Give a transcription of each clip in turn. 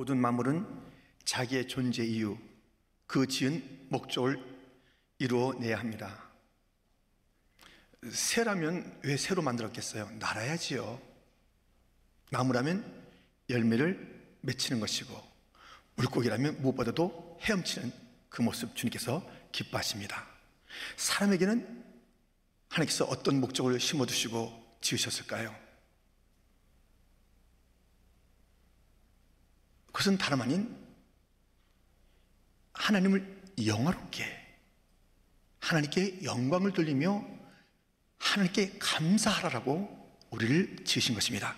모든 만물은 자기의 존재 이유, 그 지은 목적을 이루어내야 합니다. 새라면 왜 새로 만들었겠어요? 날아야지요. 나무라면 열매를 맺히는 것이고, 물고기라면 무엇보다도 헤엄치는 그 모습 주님께서 기뻐하십니다. 사람에게는 하나님께서 어떤 목적을 심어두시고 지으셨을까요? 그것은 다름 아닌 하나님을 영화롭게, 하나님께 영광을 돌리며 하나님께 감사하라고 우리를 지으신 것입니다.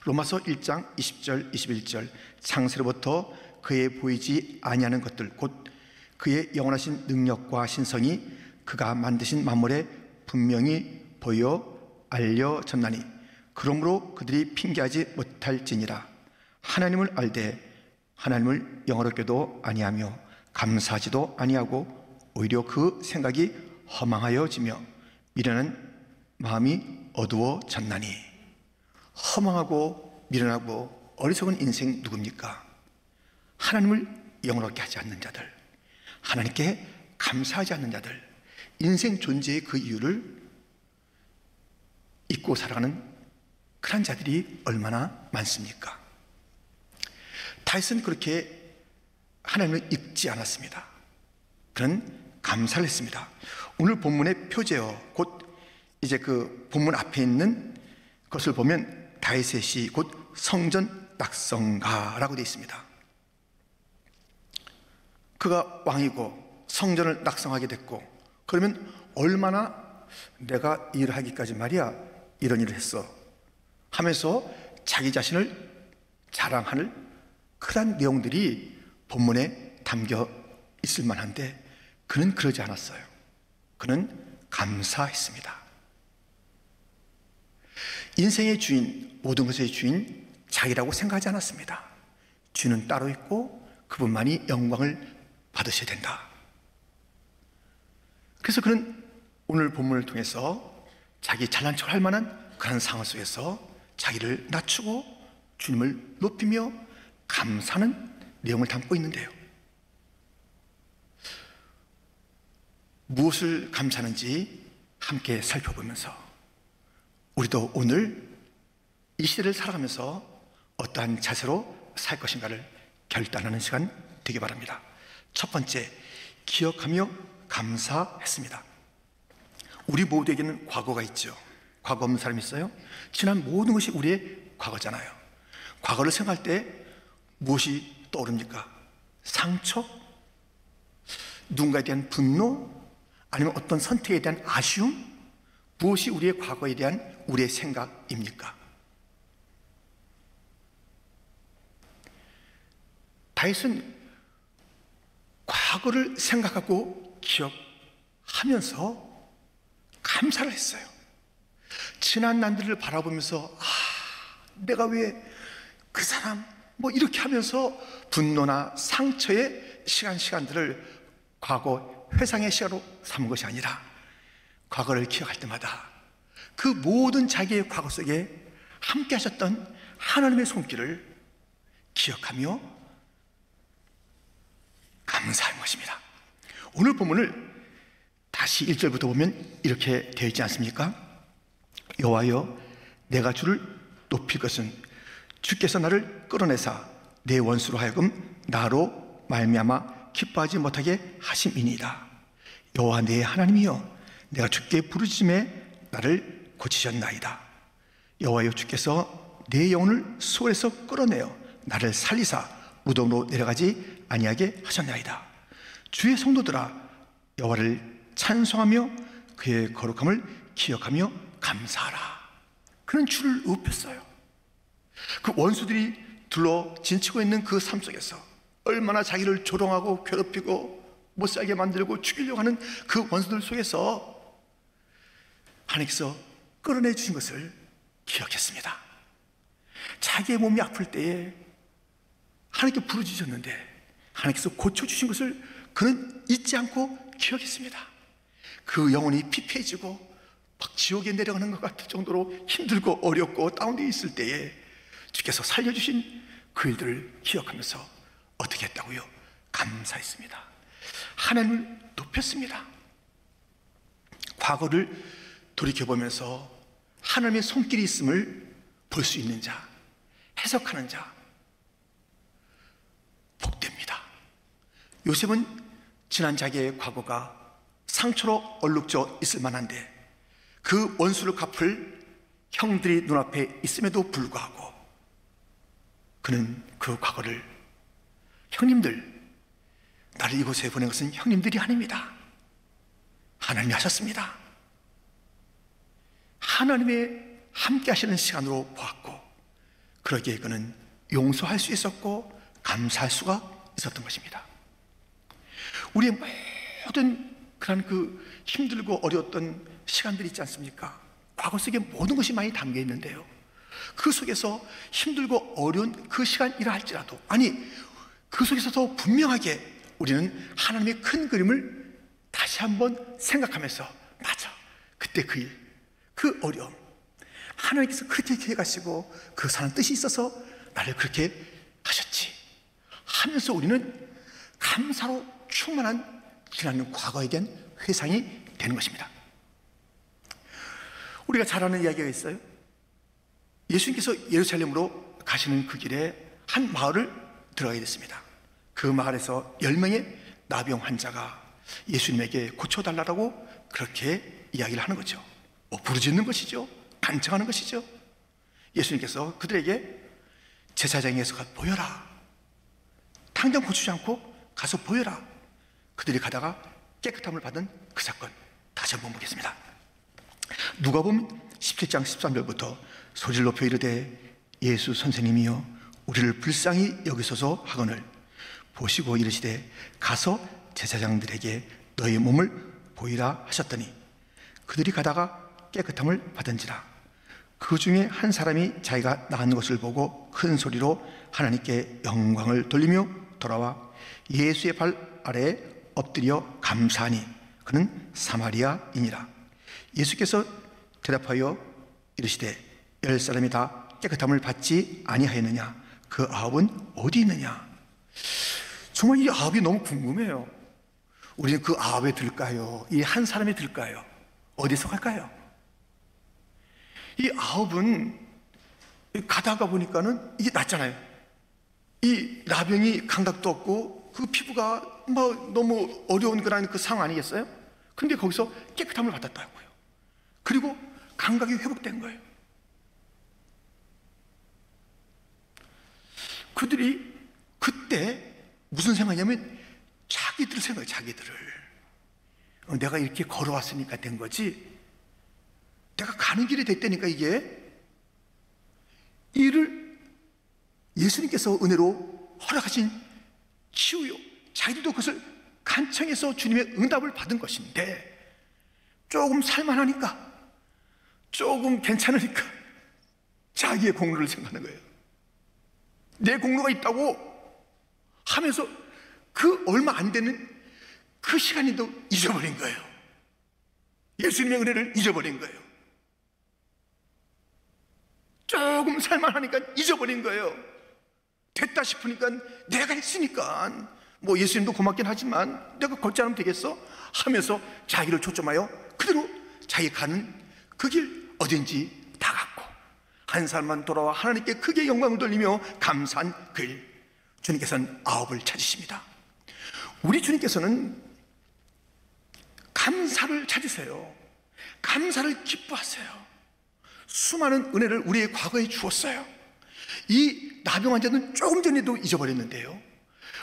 로마서 1장 20절 21절, 창세로부터 그의 보이지 아니하는 것들 곧 그의 영원하신 능력과 신성이 그가 만드신 만물에 분명히 보여 알려졌나니 그러므로 그들이 핑계하지 못할지니라. 하나님을 알되 하나님을 영어롭게도 아니하며 감사하지도 아니하고 오히려 그 생각이 허망하여지며 미련한 마음이 어두워졌나니. 허망하고 미련하고 어리석은 인생 누굽니까? 하나님을 영원롭게 하지 않는 자들, 하나님께 감사하지 않는 자들, 인생 존재의 그 이유를 잊고 살아가는 그런 자들이 얼마나 많습니까? 다윗은 그렇게 하나님을 잊지 않았습니다. 그는 감사를 했습니다. 오늘 본문의 표제어, 곧 이제 그 본문 앞에 있는 것을 보면 다윗의 시, 곧 성전 낙성가라고 되어 있습니다. 그가 왕이고 성전을 낙성하게 됐고, 그러면 얼마나 내가 일을 하기까지 말이야 이런 일을 했어 하면서 자기 자신을 자랑하는 그런 내용들이 본문에 담겨 있을 만한데, 그는 그러지 않았어요. 그는 감사했습니다. 인생의 주인, 모든 것의 주인 자기라고 생각하지 않았습니다. 주는 따로 있고 그분만이 영광을 받으셔야 된다. 그래서 그는 오늘 본문을 통해서 자기 잘난 척을 할 만한 그런 상황 속에서 자기를 낮추고 주님을 높이며 감사하는 내용을 담고 있는데요, 무엇을 감사하는지 함께 살펴보면서 우리도 오늘 이 시대를 살아가면서 어떠한 자세로 살 것인가를 결단하는 시간 되기 바랍니다. 첫 번째, 기억하며 감사했습니다. 우리 모두에게는 과거가 있죠. 과거 없는 사람이 있어요? 지난 모든 것이 우리의 과거잖아요. 과거를 생각할 때 무엇이 떠오릅니까? 상처? 누군가에 대한 분노? 아니면 어떤 선택에 대한 아쉬움? 무엇이 우리의 과거에 대한 우리의 생각입니까? 다윗은 과거를 생각하고 기억하면서 감사를 했어요. 지난 날들을 바라보면서 내가 왜 그 사람 뭐 이렇게 하면서 분노나 상처의 시간들을 과거 회상의 시간으로 삼은 것이 아니라, 과거를 기억할 때마다 그 모든 자기의 과거 속에 함께 하셨던 하나님의 손길을 기억하며 감사한 것입니다. 오늘 본문을 다시 1절부터 보면 이렇게 되어 있지 않습니까? 여호와여, 내가 주를 높일 것은 주께서 나를 끌어내사 내 원수로 하여금 나로 말미암아 기뻐하지 못하게 하심이니이다. 여호와 내 하나님이여, 내가 주께 부르짖음에 나를 고치셨나이다. 여호와여, 주께서 내 영혼을 수월에서 끌어내어 나를 살리사 무덤으로 내려가지 아니하게 하셨나이다. 주의 성도들아, 여호와를 찬송하며 그의 거룩함을 기억하며 감사하라. 그는 주를 높였어요. 그 원수들이 둘러 진치고 있는 그 삶 속에서 얼마나 자기를 조롱하고 괴롭히고 못살게 만들고 죽이려고 하는 그 원수들 속에서 하나님께서 끌어내 주신 것을 기억했습니다. 자기의 몸이 아플 때에 하나님께 부르짖었는데 하나님께서 고쳐주신 것을 그는 잊지 않고 기억했습니다. 그 영혼이 피폐해지고 막 지옥에 내려가는 것 같을 정도로 힘들고 어렵고 다운되어 있을 때에 주께서 살려주신 그 일들을 기억하면서 어떻게 했다고요? 감사했습니다. 하나님을 높였습니다. 과거를 돌이켜보면서 하나님의 손길이 있음을 볼 수 있는 자, 해석하는 자, 복됩니다. 요셉은 지난 자기의 과거가 상처로 얼룩져 있을 만한데 그 원수를 갚을 형들이 눈앞에 있음에도 불구하고 그는 그 과거를, 형님들, 나를 이곳에 보낸 것은 형님들이 아닙니다. 하나님이 하셨습니다. 하나님의 함께 하시는 시간으로 보았고, 그러기에 그는 용서할 수 있었고 감사할 수가 있었던 것입니다. 우리의 모든 그런 그 힘들고 어려웠던 시간들이 있지 않습니까? 과거 속에 모든 것이 많이 담겨 있는데요, 그 속에서 힘들고 어려운 그 시간이라 할지라도, 아니 그 속에서도 분명하게 우리는 하나님의 큰 그림을 다시 한번 생각하면서, 맞아, 그때 그 일, 그 어려움, 하나님께서 그렇게 계획하시고 그 사람 뜻이 있어서 나를 그렇게 하셨지 하면서 우리는 감사로 충만한 지나는 과거에 대한 회상이 되는 것입니다. 우리가 잘 아는 이야기가 있어요. 예수님께서 예루살렘으로 가시는 그 길에 한 마을을 들어가게 됐습니다. 그 마을에서 10명의 나병 환자가 예수님에게 고쳐달라고 그렇게 이야기를 하는 거죠. 부르짖는 것이죠. 간청하는 것이죠. 예수님께서 그들에게 제사장에서 보여라, 당장 고치지 않고 가서 보여라. 그들이 가다가 깨끗함을 받은 그 사건, 다시 한번 보겠습니다. 누가복음 17장 13절부터 소리를 높여 이르되 예수 선생님이여 우리를 불쌍히 여기소서 하거늘 보시고 이르시되 가서 제사장들에게 너희 몸을 보이라 하셨더니 그들이 가다가 깨끗함을 받은지라. 그 중에 한 사람이 자기가 나은 것을 보고 큰 소리로 하나님께 영광을 돌리며 돌아와 예수의 발 아래에 엎드려 감사하니 그는 사마리아인이라. 예수께서 대답하여 이르시되 10사람이 다 깨끗함을 받지 아니하였느냐? 그 아홉은 어디 있느냐? 정말 이 아홉이 너무 궁금해요. 우리는 그 아홉에 들까요? 이 한 사람에 들까요? 어디서 갈까요? 이 아홉은 가다가 보니까는 이게 낫잖아요. 이 나병이 감각도 없고 그 피부가 뭐 너무 어려운 그런 그 상황 아니겠어요? 근데 거기서 깨끗함을 받았다고요. 그리고 감각이 회복된 거예요. 그들이 그때 무슨 생각이냐면 자기들 생각이에요. 자기들을 내가 이렇게 걸어왔으니까 된 거지, 내가 가는 길이 됐다니까 이게, 이를 예수님께서 은혜로 허락하신 치유요, 자기들도 그것을 간청해서 주님의 응답을 받은 것인데 조금 살만하니까, 조금 괜찮으니까 자기의 공로를 생각하는 거예요. 내 공로가 있다고 하면서 그 얼마 안 되는 그 시간인도 잊어버린 거예요. 예수님의 은혜를 잊어버린 거예요. 조금 살만하니까 잊어버린 거예요. 됐다 싶으니까 내가 했으니까 뭐 예수님도 고맙긴 하지만 내가 걷지 않으면 되겠어? 하면서 자기를 초점하여 그대로 자기 가는 그 길 어딘지 다 갔고, 한 사람만 돌아와 하나님께 크게 영광을 돌리며 감사한 그 일, 주님께서는 아홉을 찾으십니다. 우리 주님께서는 감사를 찾으세요. 감사를 기뻐하세요. 수많은 은혜를 우리의 과거에 주었어요. 이 나병 환자는 조금 전에도 잊어버렸는데요,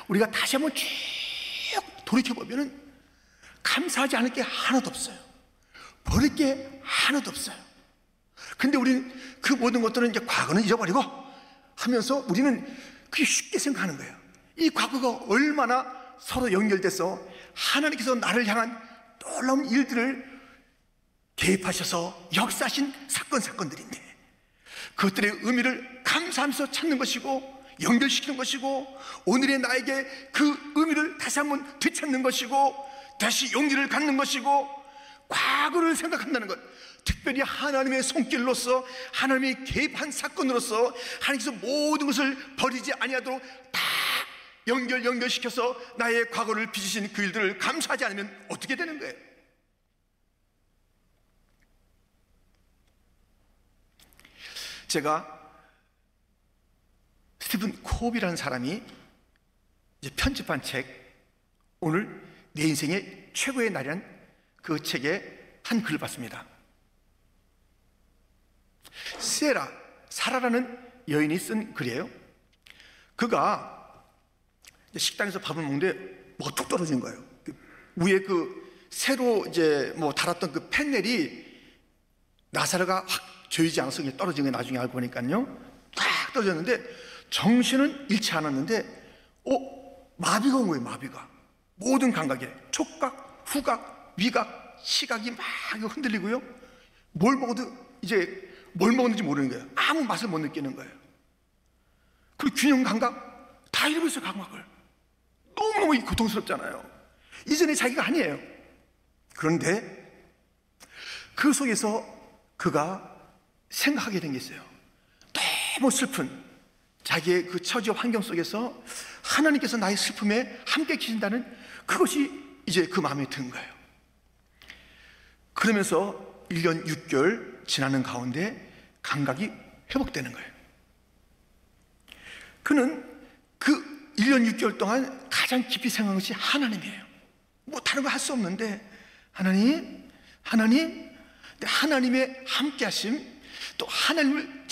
우리가 다시 한번 쭉 돌이켜보면 감사하지 않을 게 하나도 없어요. 버릴 게 하나도 없어요. 근데 우리는 그 모든 것들은 이제 과거는 잊어버리고 하면서 우리는 그게 쉽게 생각하는 거예요. 이 과거가 얼마나 서로 연결돼서 하나님께서 나를 향한 놀라운 일들을 개입하셔서 역사하신 사건들인데, 그것들의 의미를 감사하면서 찾는 것이고 연결시키는 것이고, 오늘의 나에게 그 의미를 다시 한번 되찾는 것이고 다시 용기를 갖는 것이고, 과거를 생각한다는 것, 특별히 하나님의 손길로서, 하나님이 개입한 사건으로서 하나님께서 모든 것을 버리지 아니하도록 다 연결시켜서 나의 과거를 빚으신 그 일들을 감사하지 않으면 어떻게 되는 거예요? 제가 스티븐 콥이라는 사람이 이제 편집한 책, 오늘 내 인생의 최고의 날이란 그 책에 한 글을 봤습니다. 사라라는 여인이 쓴 글이에요. 그가 식당에서 밥을 먹는데 뭐가 툭 떨어진 거예요. 위에 그 새로 이제 뭐 달았던 그 펜넬이 나사르가 확 조이지 않아서 그냥 떨어진 게 나중에 알고 보니까요. 탁 떨어졌는데 정신은 잃지 않았는데 마비가 온 거예요. 마비가. 모든 감각에 촉각, 후각, 위각, 시각이 막 흔들리고요. 뭘 먹어도 이제 뭘 먹었는지 모르는 거예요. 아무 맛을 못 느끼는 거예요. 그리고 균형 감각 다 잃어버렸어요. 감각을. 너무너무 고통스럽잖아요. 이전에 자기가 아니에요. 그런데 그 속에서 그가 생각하게 된 게 있어요. 너무 슬픈 자기의 그 처지 환경 속에서 하나님께서 나의 슬픔에 함께 계신다는 그것이 이제 그 마음에 든 거예요. 그러면서 1년 6개월 지나는 가운데 감각이 회복되는 거예요. 그는 그 1년 6개월 동안 가장 깊이 생각한 것이 하나님이에요. 뭐 다른 거 할 수 없는데 하나님의 함께 하심, 또 하나님을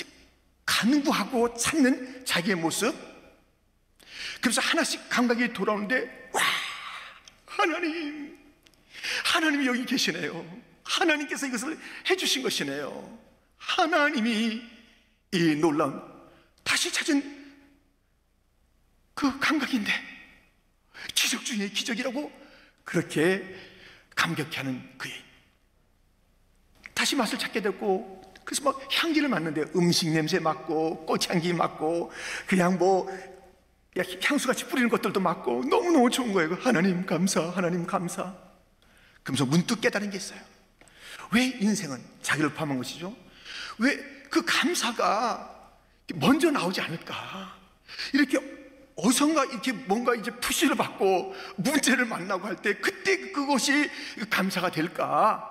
간구하고 찾는 자기의 모습, 그래서 하나씩 감각이 돌아오는데 와, 하나님이 여기 계시네요. 하나님께서 이것을 해주신 것이네요. 하나님이 이 놀라운 다시 찾은 그 감각인데 기적 중에 기적이라고 그렇게 감격해하는 그의 다시 맛을 찾게 됐고, 그래서 막 향기를 맡는데 음식 냄새 맡고 꽃향기 맡고 그냥 뭐 향수같이 뿌리는 것들도 맡고 너무너무 좋은 거예요. 하나님 감사, 하나님 감사. 그러면서 문득 깨달은 게 있어요. 왜 인생은 자기를 포함한 것이죠? 왜 그 감사가 먼저 나오지 않을까? 이렇게 어선가 이렇게 뭔가 이제 푸시를 받고 문제를 만나고 할 때 그때 그것이 감사가 될까?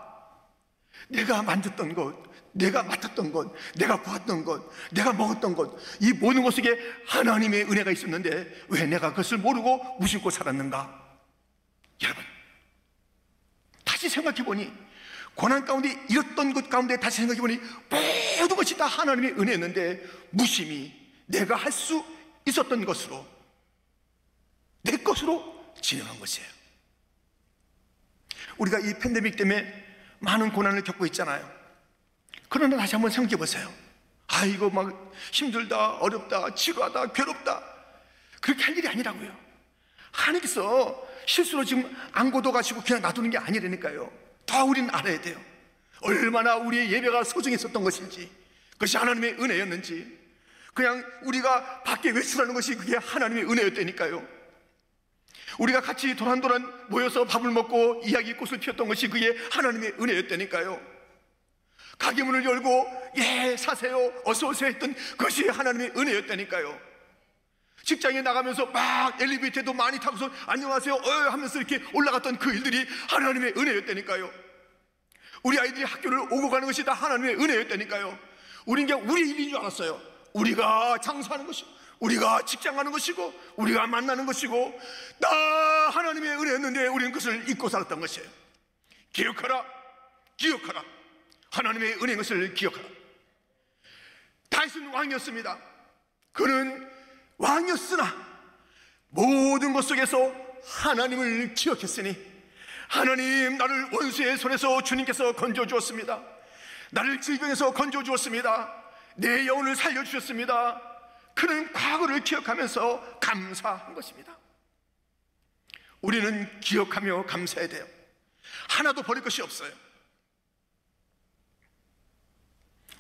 내가 만졌던 것, 내가 맡았던 것, 내가 보았던 것, 내가 먹었던 것, 이 모든 것 속에 하나님의 은혜가 있었는데 왜 내가 그것을 모르고 무심코 살았는가? 여러분, 다시 생각해보니 고난 가운데 잃었던 것 가운데 다시 생각해보니 모든 것이 다 하나님의 은혜였는데 무심히 내가 할 수 있었던 것으로 내 것으로 진행한 것이에요. 우리가 이 팬데믹 때문에 많은 고난을 겪고 있잖아요. 그러나 다시 한번 생각해 보세요. 이거 막 힘들다, 어렵다, 지루하다, 괴롭다, 그렇게 할 일이 아니라고요. 하나님께서 실수로 지금 안 고도가시고 그냥 놔두는 게 아니라니까요. 더 우리는 알아야 돼요. 얼마나 우리의 예배가 소중했었던 것인지, 그것이 하나님의 은혜였는지, 그냥 우리가 밖에 외출하는 것이 그게 하나님의 은혜였다니까요. 우리가 같이 도란도란 모여서 밥을 먹고 이야기꽃을 피웠던 것이 그게 하나님의 은혜였다니까요. 가게 문을 열고 예 사세요 어서 오세요 했던 그것이 하나님의 은혜였다니까요. 직장에 나가면서 막 엘리베이터도 많이 타고서 안녕하세요 하면서 이렇게 올라갔던 그 일들이 하나님의 은혜였다니까요. 우리 아이들이 학교를 오고 가는 것이 다 하나님의 은혜였다니까요. 우린 그냥 우리 일인 줄 알았어요. 우리가 장사하는 것이고 우리가 직장 가는 것이고 우리가 만나는 것이고 다 하나님의 은혜였는데 우리는 그것을 잊고 살았던 것이에요. 기억하라, 기억하라. 하나님의 은혜인 것을 기억하라. 다윗은 왕이었습니다. 그는 왕이었으나 모든 것 속에서 하나님을 기억했으니 하나님 나를 원수의 손에서 주님께서 건져주었습니다. 나를 질병에서 건져주었습니다. 내 영혼을 살려주셨습니다. 그는 과거를 기억하면서 감사한 것입니다. 우리는 기억하며 감사해야 돼요. 하나도 버릴 것이 없어요.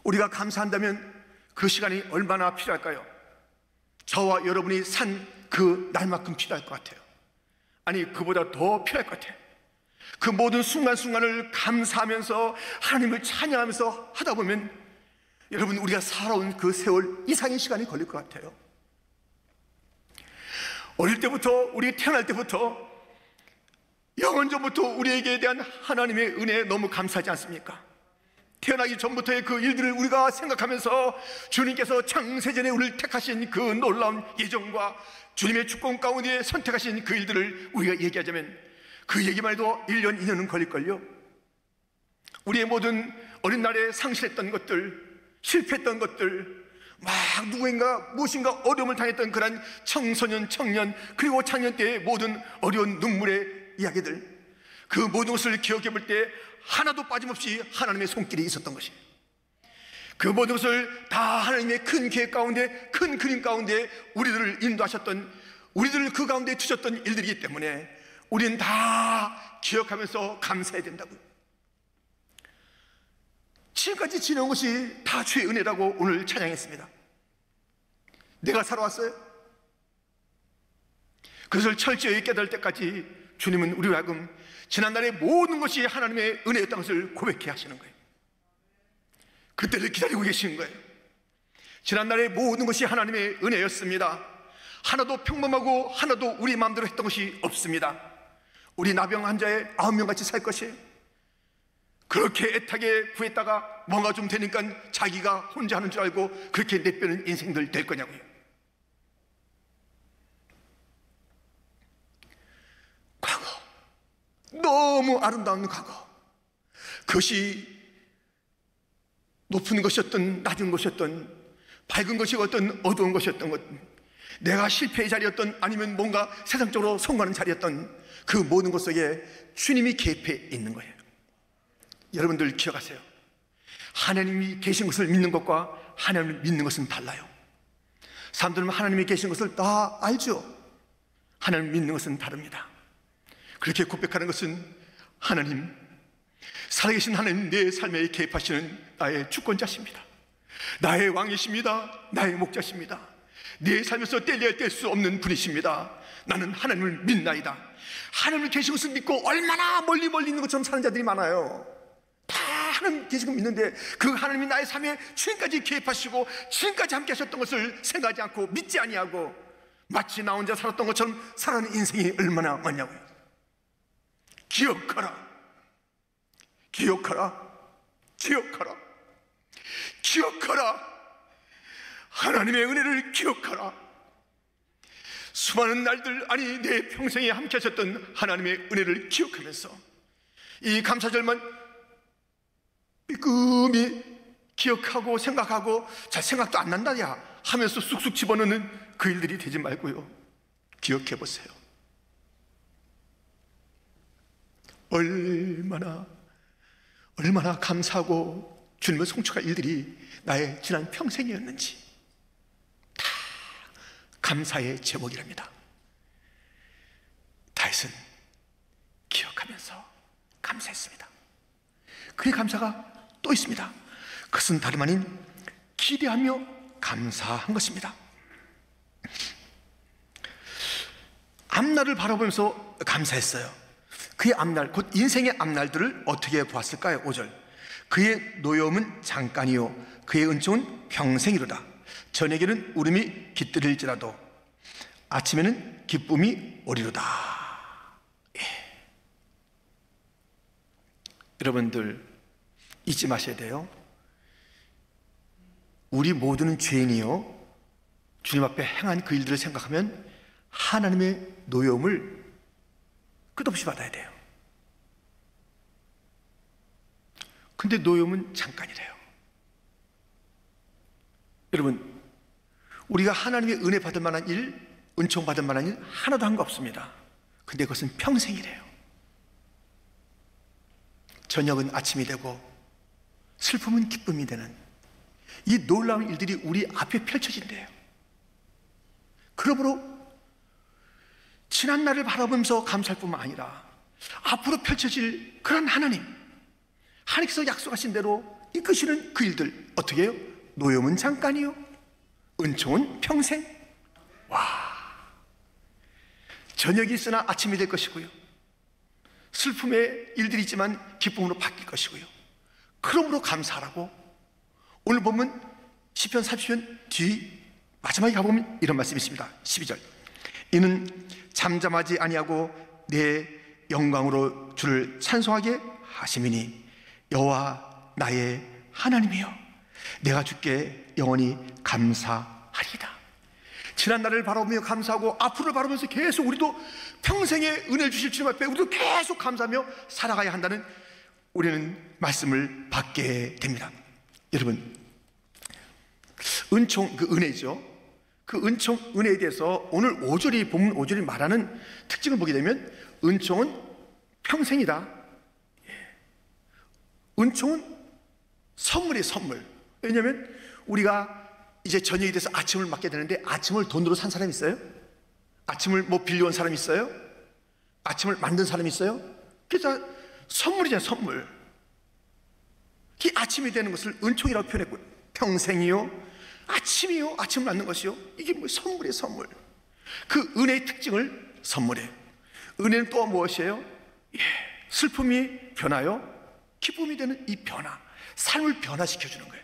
우리가 감사한다면 그 시간이 얼마나 필요할까요? 저와 여러분이 산 그 날만큼 필요할 것 같아요. 아니 그보다 더 필요할 것 같아요. 그 모든 순간순간을 감사하면서 하나님을 찬양하면서 하다 보면 여러분, 우리가 살아온 그 세월 이상의 시간이 걸릴 것 같아요. 어릴 때부터, 우리 태어날 때부터 영원전부터 우리에게 대한 하나님의 은혜에 너무 감사하지 않습니까? 태어나기 전부터의 그 일들을 우리가 생각하면서 주님께서 창세전에 우리를 택하신 그 놀라운 예정과 주님의 주권 가운데 선택하신 그 일들을 우리가 얘기하자면 그 얘기만 해도 1년, 2년은 걸릴걸요. 우리의 모든 어린 날에 상실했던 것들, 실패했던 것들, 막 누구인가 무엇인가 어려움을 당했던 그런 청소년, 청년, 그리고 청년 때의 모든 어려운 눈물의 이야기들, 그 모든 것을 기억해 볼 때 하나도 빠짐없이 하나님의 손길이 있었던 것이에요. 그 모든 것을 다 하나님의 큰 계획 가운데, 큰 그림 가운데 우리들을 인도하셨던, 우리들을 그 가운데 두셨던 일들이기 때문에 우리는 다 기억하면서 감사해야 된다고요. 지금까지 지내온 것이 다 주의 은혜라고 오늘 찬양했습니다. 내가 살아왔어요. 그것을 철저히 깨달을 때까지 주님은 우리와 하여금 지난날의 모든 것이 하나님의 은혜였다는 것을 고백해 하시는 거예요. 그때를 기다리고 계시는 거예요. 지난날의 모든 것이 하나님의 은혜였습니다. 하나도 평범하고 하나도 우리 마음대로 했던 것이 없습니다. 우리 나병 환자에 9명 같이 살 것이에요. 그렇게 애타게 구했다가 뭔가 좀 되니까 자기가 혼자 하는 줄 알고 그렇게 내빼는 인생들 될 거냐고요. 과거, 너무 아름다운 과거, 그것이 높은 것이었던 낮은 것이었던, 밝은 것이었던 어두운 것이었던 것, 내가 실패의 자리였던 아니면 뭔가 세상적으로 성공하는 자리였던 그 모든 것 속에 주님이 개입해 있는 거예요. 여러분들 기억하세요. 하나님이 계신 것을 믿는 것과 하나님을 믿는 것은 달라요. 사람들은 하나님이 계신 것을 다 알죠. 하나님을 믿는 것은 다릅니다. 그렇게 고백하는 것은 하나님, 살아계신 하나님, 내 삶에 개입하시는 나의 주권자십니다. 나의 왕이십니다. 나의 목자십니다. 내 삶에서 뗄래야 뗄 수 없는 분이십니다. 나는 하나님을 믿나이다. 하나님을 계신 것을 믿고 얼마나 멀리 있는 것처럼 사는 자들이 많아요. 다 하나님 계신 걸 믿는데 그 하나님이 나의 삶에 지금까지 개입하시고 지금까지 함께 하셨던 것을 생각하지 않고 믿지 아니하고 마치 나 혼자 살았던 것처럼 살아가는 인생이 얼마나 많냐고요. 기억하라, 기억하라, 기억하라, 기억하라. 하나님의 은혜를 기억하라. 수많은 날들, 아니 내 평생에 함께 하셨던 하나님의 은혜를 기억하면서 이 감사절만 삐끔히 기억하고 생각하고 잘 생각도 안 난다 야 하면서 쑥쑥 집어넣는 그 일들이 되지 말고요, 기억해 보세요. 얼마나 감사하고 주님을 송축할 일들이 나의 지난 평생이었는지 다 감사의 제목이랍니다. 다윗은 기억하면서 감사했습니다. 그의 감사가 또 있습니다. 그것은 다름 아닌 기대하며 감사한 것입니다. 앞날을 바라보면서 감사했어요. 그의 앞날, 곧 인생의 앞날들을 어떻게 보았을까요? 5절, 그의 노여움은 잠깐이요 그의 은총은 평생이로다. 저녁에는 울음이 깃들일지라도 아침에는 기쁨이 오리로다. 예. 여러분들 잊지 마셔야 돼요. 우리 모두는 죄인이요 주님 앞에 행한 그 일들을 생각하면 하나님의 노여움을 끝없이 받아야 돼요. 근데 노여움은 잠깐이래요. 여러분, 우리가 하나님의 은혜 받을 만한 일, 은총 받을 만한 일 하나도 한 거 없습니다. 근데 그것은 평생이래요. 저녁은 아침이 되고 슬픔은 기쁨이 되는 이 놀라운 일들이 우리 앞에 펼쳐진대요. 그러므로 지난 날을 바라보면서 감사할 뿐만 아니라 앞으로 펼쳐질 그런 하나님께서 약속하신 대로 이끄시는 그 일들 어떻게 해요? 노여움은 잠깐이요 은총은 평생. 저녁이 있으나 아침이 될 것이고요, 슬픔의 일들이 있지만 기쁨으로 바뀔 것이고요. 그러므로 감사하라고 오늘 보면 시편 30편 뒤 마지막에 가보면 이런 말씀이 있습니다. 12절, 이는 잠잠하지 아니하고 내 영광으로 주를 찬송하게 하심이니 여호와 나의 하나님이여 내가 주께 영원히 감사하리이다. 지난 날을 바라보며 감사하고 앞으로를 바라보면서 계속 우리도 평생의 은혜를 주실 주님 앞에 우리도 계속 감사하며 살아가야 한다는 우리는 말씀을 받게 됩니다. 여러분, 은총, 그 은혜죠. 그 은총, 은혜에 대해서 오늘 5절이 본문 5절이 말하는 특징을 보게 되면 은총은 평생이다. 은총은 선물이에요, 선물. 왜냐하면 우리가 이제 저녁이 돼서 아침을 맞게 되는데 아침을 돈으로 산 사람 있어요? 아침을 뭐 빌려온 사람 있어요? 아침을 만든 사람 있어요? 그래서 선물이잖아요, 선물. 이 아침이 되는 것을 은총이라고 표현했고요. 평생이요, 아침이요, 아침을 맞는 것이요. 이게 뭐 선물이에요, 선물. 그 은혜의 특징을 선물이에요. 은혜는 또 무엇이에요? 슬픔이 변하여 기쁨이 되는 이 변화, 삶을 변화시켜주는 거예요.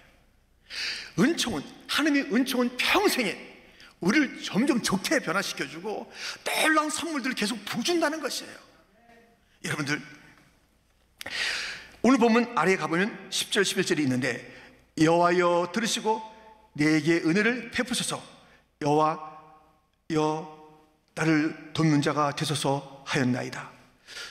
은총은, 하나님의 은총은 평생에 우리를 점점 좋게 변화시켜주고 놀라운 선물들을 계속 부어준다는 것이에요. 여러분들, 오늘 보면 아래에 가보면 10절 11절이 있는데 여호와여 들으시고 내게 은혜를 베푸소서 여호와여 나를 돕는 자가 되소서 하였나이다.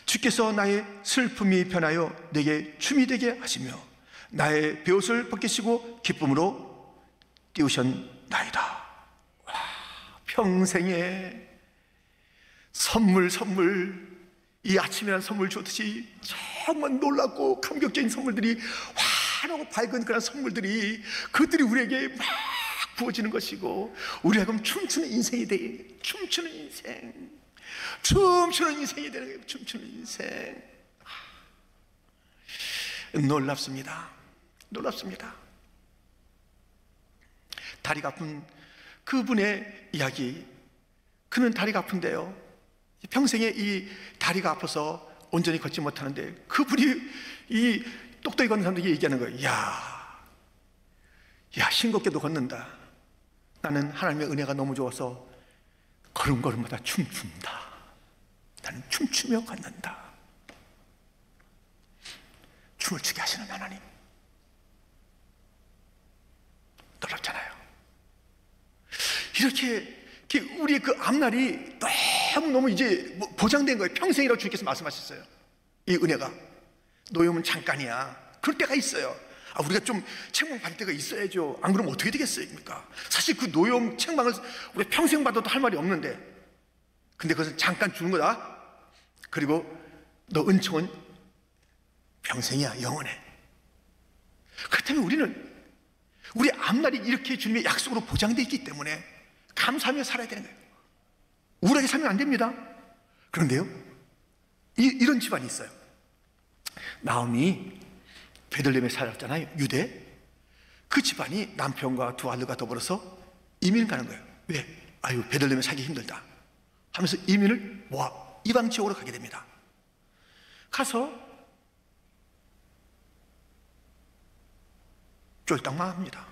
주께서 나의 슬픔이 변하여 내게 춤이 되게 하시며 나의 베옷을 벗기시고 기쁨으로 띄우셨나이다. 와, 평생에 선물, 이 아침이라는 선물 주듯이 정말 놀랍고 감격적인 선물들이 환하고 밝은 그런 선물들이 그들이 우리에게 막 부어지는 것이고 우리가 그럼 춤추는 인생이 돼. 춤추는 인생, 춤추는 인생이 되는 거예요. 춤추는 인생. 놀랍습니다. 놀랍습니다. 다리가 아픈 그분의 이야기, 그는 다리가 아픈데요, 평생에 이 다리가 아파서 온전히 걷지 못하는데 그분이 이 똑똑히 걷는 사람들이 얘기하는 거예요. 야, 싱겁게도 걷는다. 나는 하나님의 은혜가 너무 좋아서 걸음걸음마다 춤춘다. 나는 춤추며 걷는다. 춤을 추게 하시는 하나님, 놀랍잖아요. 이렇게 우리의 그 앞날이 너무 이제 보장된 거예요. 평생이라고 주님께서 말씀하셨어요. 이 은혜가 노여움은 잠깐이야. 그럴 때가 있어요. 우리가 좀 책망 받을 때가 있어야죠. 안 그러면 어떻게 되겠습니까? 사실 그 노여움 책망을 우리가 평생 받아도 할 말이 없는데, 근데 그것은 잠깐 주는 거다. 그리고 너 은총은 평생이야, 영원해. 그렇다면 우리는 우리 앞날이 이렇게 주님의 약속으로 보장되어 있기 때문에 감사하며 살아야 되는 거예요. 우울하게 살면 안 됩니다. 그런데요, 이런 집안이 있어요. 나오미 베들레헴에 살았잖아요, 유대. 그 집안이 남편과 두 아들과 더불어서 이민을 가는 거예요. 왜? 베들레헴에 살기 힘들다 하면서 이민을 이방 지역으로 가게 됩니다. 가서 쫄딱망합니다.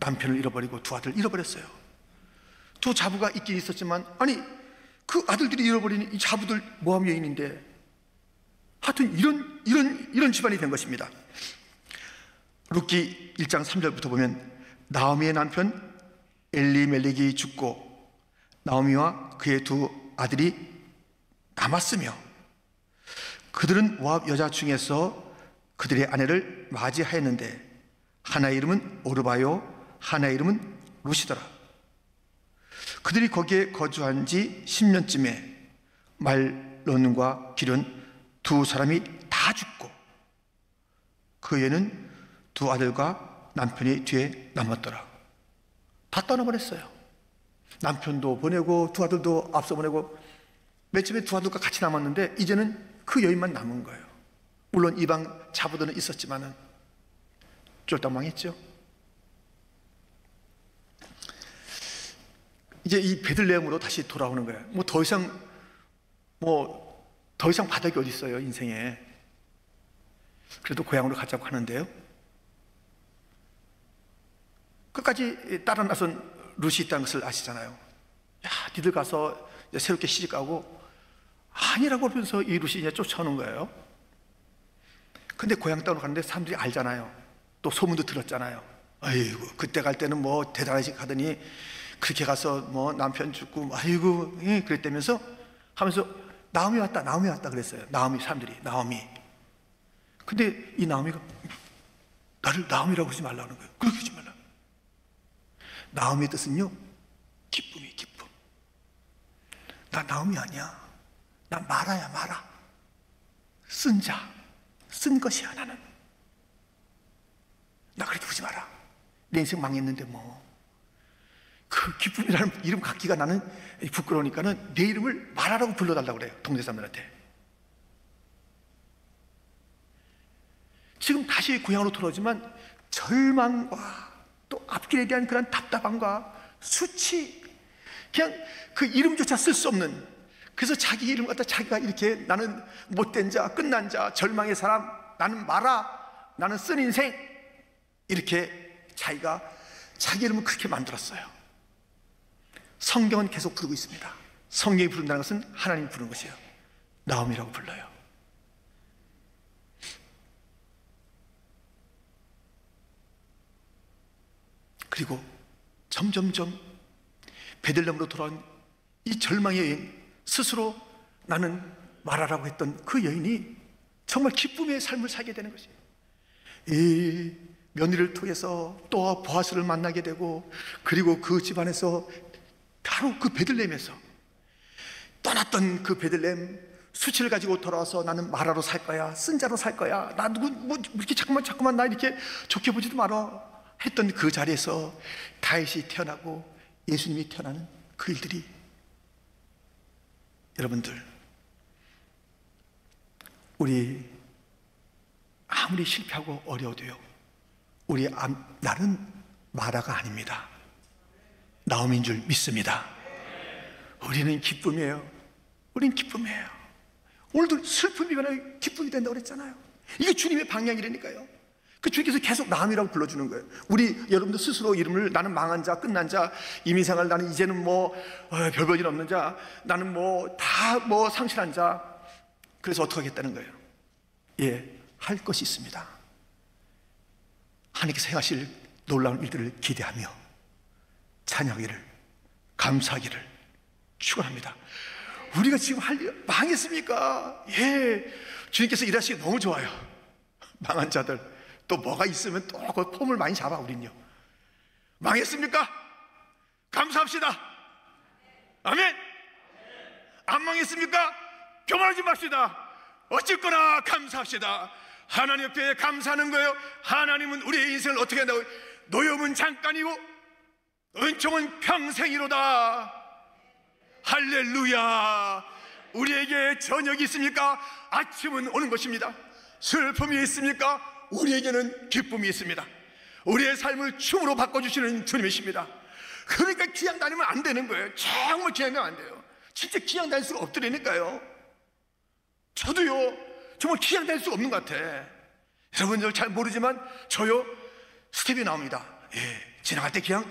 남편을 잃어버리고 두 아들을 잃어버렸어요. 두 자부가 있긴 있었지만, 그 아들들이 잃어버린 이 자부들 모함 여인인데, 하여튼 이런 집안이 된 것입니다. 룻기 1장 3절부터 보면 나오미의 남편 엘리멜렉이 죽고 나오미와 그의 두 아들이 남았으며 그들은 모압 여자 중에서 그들의 아내를 맞이하였는데 하나의 이름은 오르바요 하나의 이름은 룻이더라. 그들이 거기에 거주한 지 10년쯤에 말론과 기륜 두 사람이 다 죽고 그 애는 두 아들과 남편이 뒤에 남았더라. 다 떠나버렸어요. 남편도 보내고 두 아들도 앞서 보내고 맨 처음에 두 아들과 같이 남았는데 이제는 그 여인만 남은 거예요. 물론 이방 자부들은 있었지만은 쫄딱 망했죠. 이제 이 베들레헴으로 다시 돌아오는 거예요. 더 이상 더 이상 바닥이 어디 있어요, 인생에. 그래도 고향으로 가자고 하는데요, 끝까지 따라 나선 룻이 있다는 것을 아시잖아요. 야, 니들 가서 새롭게 시집가고, 아니라고 그러면서 이 룻이 이제 쫓아오는 거예요. 근데 고향 땅으로 가는데 사람들이 알잖아요. 또 소문도 들었잖아요. 아이고, 그때 갈 때는 뭐 대단하게 가더니 그렇게 가서 뭐 남편 죽고, 아이고, 그랬다면서 하면서 나오미 왔다, 나오미 왔다 그랬어요. 나오미, 사람들이, 나오미. 근데 이 나오미가 나를 나오미라고 하지 말라는 거예요. 그렇게 하지 말라. 나오미의 뜻은요, 기쁨이, 기쁨. 나 나오미 아니야. 나 마라야, 마라. 쓴 자, 쓴 것이야, 나는. 나 그렇게 보지 마라. 내 인생 망했는데 뭐. 그 기쁨이라는 이름 갖기가 나는 부끄러우니까는 내 이름을 마라라고 불러달라고 그래요, 동네 사람들한테. 지금 다시 고향으로 돌아오지만 절망과 또 앞길에 대한 그런 답답함과 수치, 그냥 그 이름조차 쓸 수 없는, 그래서 자기 이름 갖다 자기가 이렇게 나는 못된 자, 끝난 자, 절망의 사람, 나는 마라, 나는 쓴 인생, 이렇게 자기가 자기 이름을 그렇게 만들었어요. 성경은 계속 부르고 있습니다. 성경이 부른다는 것은 하나님이 부르는 것이에요. 나옴이라고 불러요. 그리고 점점점 베들레헴으로 돌아온 이 절망의 여인, 스스로 나는 마라라고 했던 그 여인이 정말 기쁨의 삶을 살게 되는 것이에요. 이 며느리를 통해서 또 보아스를 만나게 되고, 그리고 그 집안에서 바로 그 베들레헴에서 떠났던 그 베들레헴, 수치를 가지고 돌아와서 나는 마라로 살 거야, 쓴 자로 살 거야, 나 누구 뭐 이렇게 자꾸만 나 이렇게 좋게 보지도 말아 했던 그 자리에서 다윗이 태어나고 예수님이 태어나는 그 일들이, 여러분들, 우리 아무리 실패하고 어려워도요, 나는 마라가 아닙니다. 나옴인 줄 믿습니다. 우리는 기쁨이에요. 우린 기쁨이에요. 오늘도 슬픔이 변하여 기쁨이 된다고 그랬잖아요. 이게 주님의 방향이라니까요. 그 주님께서 계속 나옴이라고 불러주는 거예요. 우리 여러분들 스스로 이름을 나는 망한 자, 끝난 자, 이민생활 나는 이제는 뭐 별 볼일 없는 자, 나는 뭐 다 뭐 상실한 자. 그래서 어떻게 하겠다는 거예요? 예, 할 것이 있습니다. 하나님께서 행하실 놀라운 일들을 기대하며 찬양하기를, 감사하기를 축원합니다. 우리가 지금 할 일 망했습니까? 예, 주님께서 일하시기 너무 좋아요. 망한 자들 또 뭐가 있으면 또 그 폼을 많이 잡아. 우린요, 망했습니까? 감사합시다. 아멘. 안 망했습니까? 교만하지 맙시다. 어쨌거나 감사합시다. 하나님 옆에 감사하는 거예요. 하나님은 우리의 인생을 어떻게 한다고? 노염은 잠깐이고 은총은 평생이로다. 할렐루야. 우리에게 저녁이 있습니까? 아침은 오는 것입니다. 슬픔이 있습니까? 우리에게는 기쁨이 있습니다. 우리의 삶을 춤으로 바꿔주시는 주님이십니다. 그러니까 기양 다니면 안 되는 거예요. 정말 기양 다니면 안 돼요. 진짜 기양 다닐 수가 없더라니까요. 저도요, 정말 기양 다닐 수가 없는 것 같아. 여러분들 잘 모르지만 저요, 스텝이 나옵니다. 예, 지나갈 때 기양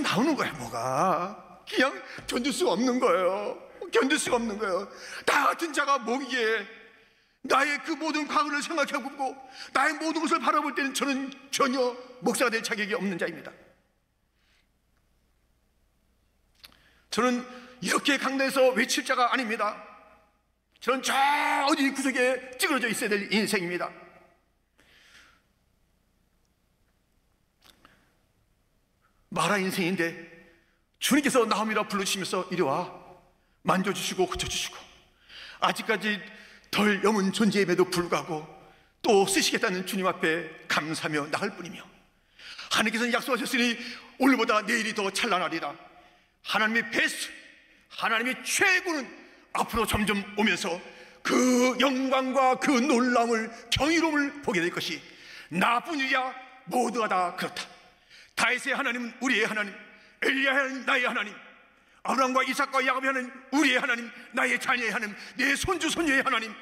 나오는 거예요. 뭐가 기양 견딜 수가 없는 거예요. 견딜 수가 없는 거예요. 나 같은 자가 뭐기에 나의 그 모든 과거를 생각해보고 나의 모든 것을 바라볼 때는 저는 전혀 목사가 될 자격이 없는 자입니다. 저는 이렇게 강단에서 외칠 자가 아닙니다. 저는 저 어디 구석에 찌그러져 있어야 될 인생입니다. 마라 인생인데 주님께서 나옴이라 불러주시면서 이리 와 만져주시고 고쳐주시고 아직까지 덜 여문 존재임에도 불구하고 또 쓰시겠다는 주님 앞에 감사하며 나갈 뿐이며, 하나님께서는 약속하셨으니 오늘보다 내일이 더 찬란하리라. 하나님의 베스트, 하나님의 최고는 앞으로 점점 오면서 그 영광과 그 놀라움을, 경이로움을 보게 될 것이 나뿐이야 모두가 다 그렇다. 다윗의 하나님은 우리의 하나님, 엘리야의 하나님, 나의 하나님, 아브라함과 이삭과 야곱의 하나님, 우리의 하나님, 나의 자녀의 하나님, 내 손주 손녀의 하나님,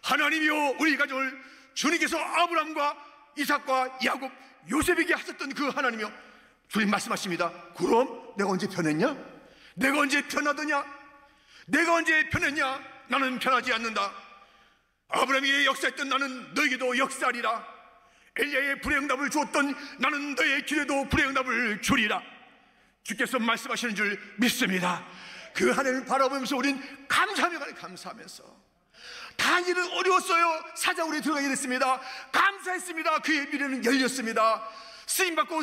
하나님이여 우리 가정을 주님께서 아브라함과 이삭과 야곱, 요셉에게 하셨던 그 하나님이여, 주님 말씀하십니다. 그럼 내가 언제 변했냐? 내가 언제 변하더냐? 내가 언제 변했냐? 나는 변하지 않는다. 아브라함에게 역사했던 나는 너에게도 역사하리라. 엘리야의 불행답을 주었던 나는 너의 길에도 불행답을 주리라. 주께서 말씀하시는 줄 믿습니다. 그 하나님을 바라보면서 우린 감사하면서 다니엘은 어려웠어요. 사자굴에 들어가게 됐습니다. 감사했습니다. 그의 미래는 열렸습니다. 쓰임받고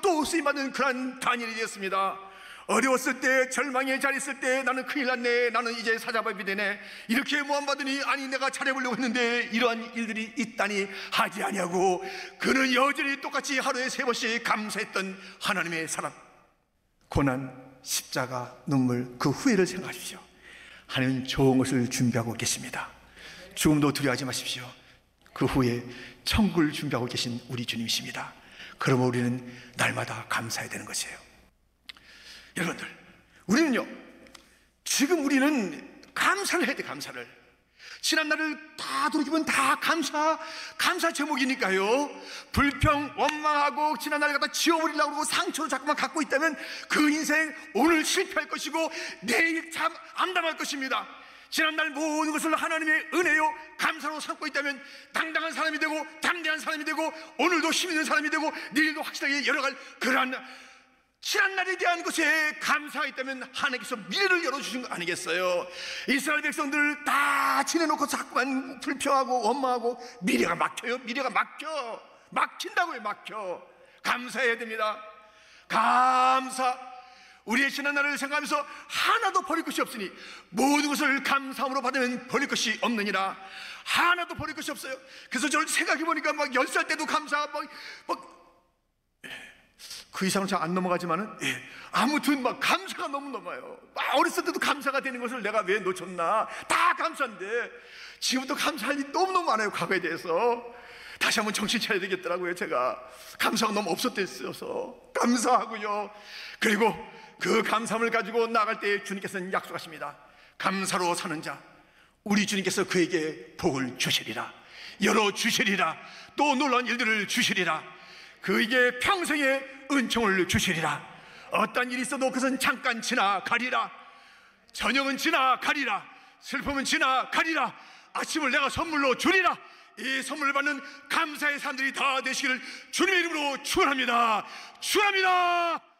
또 쓰임받는 그런 다니엘이 되었습니다. 어려웠을 때, 절망에 잘했을 때, 나는 큰일 났네, 나는 이제 사자밥이 되네, 이렇게 모함받으니 아니 내가 잘해보려고 했는데 이러한 일들이 있다니 하지 아니하고, 그는 여전히 똑같이 하루에 3번씩 감사했던 하나님의 사람. 고난, 십자가, 눈물, 그 후회를 생각하십시오. 하나님은 좋은 것을 준비하고 계십니다. 죽음도 두려워하지 마십시오. 그 후에 천국을 준비하고 계신 우리 주님이십니다. 그러면 우리는 날마다 감사해야 되는 것이에요. 여러분들, 우리는요, 지금 우리는 감사를 해야 돼. 감사를. 지난날을 다 돌이키면 다 감사 제목이니까요. 불평, 원망하고 지난날을 갖다 지워버리려고 그러고 상처로 자꾸만 갖고 있다면 그 인생 오늘 실패할 것이고 내일 참 암담할 것입니다. 지난날 모든 것을 하나님의 은혜요 감사로 삼고 있다면 당당한 사람이 되고 담대한 사람이 되고 오늘도 힘있는 사람이 되고 내일도 확실하게 열어갈 그러한 지난날에 대한 것에 감사가 있다면 하나님께서 미래를 열어주신 거 아니겠어요? 이스라엘 백성들 다 지내놓고 자꾸만 불평하고 원망하고 미래가 막혀요. 미래가 막힌다고요. 감사해야 됩니다. 감사. 우리의 지난날을 생각하면서 하나도 버릴 것이 없으니 모든 것을 감사함으로 받으면 버릴 것이 없느니라. 하나도 버릴 것이 없어요. 그래서 저를 생각해보니까 막 10살 때도 감사, 그 이상은 잘 안 넘어가지만은, 아무튼 막 감사가 너무 넘어요. 어렸을 때도 감사가 되는 것을 내가 왜 놓쳤나. 다 감사인데 지금도 감사할 일이 너무너무 많아요. 과거에 대해서 다시 한번 정신 차려야 되겠더라고요. 제가 감사가 너무 없었댔어서 감사하고요. 그리고 그 감사함을 가지고 나갈 때 주님께서는 약속하십니다. 감사로 사는 자, 우리 주님께서 그에게 복을 주시리라, 열어주시리라, 또 놀라운 일들을 주시리라, 그에게 평생의 은총을 주시리라. 어떤 일이 있어도 그것은 잠깐 지나가리라. 저녁은 지나가리라. 슬픔은 지나가리라. 아침을 내가 선물로 주리라. 이 선물을 받는 감사의 사람들이 다 되시기를 주님의 이름으로 축원합니다. 축원합니다.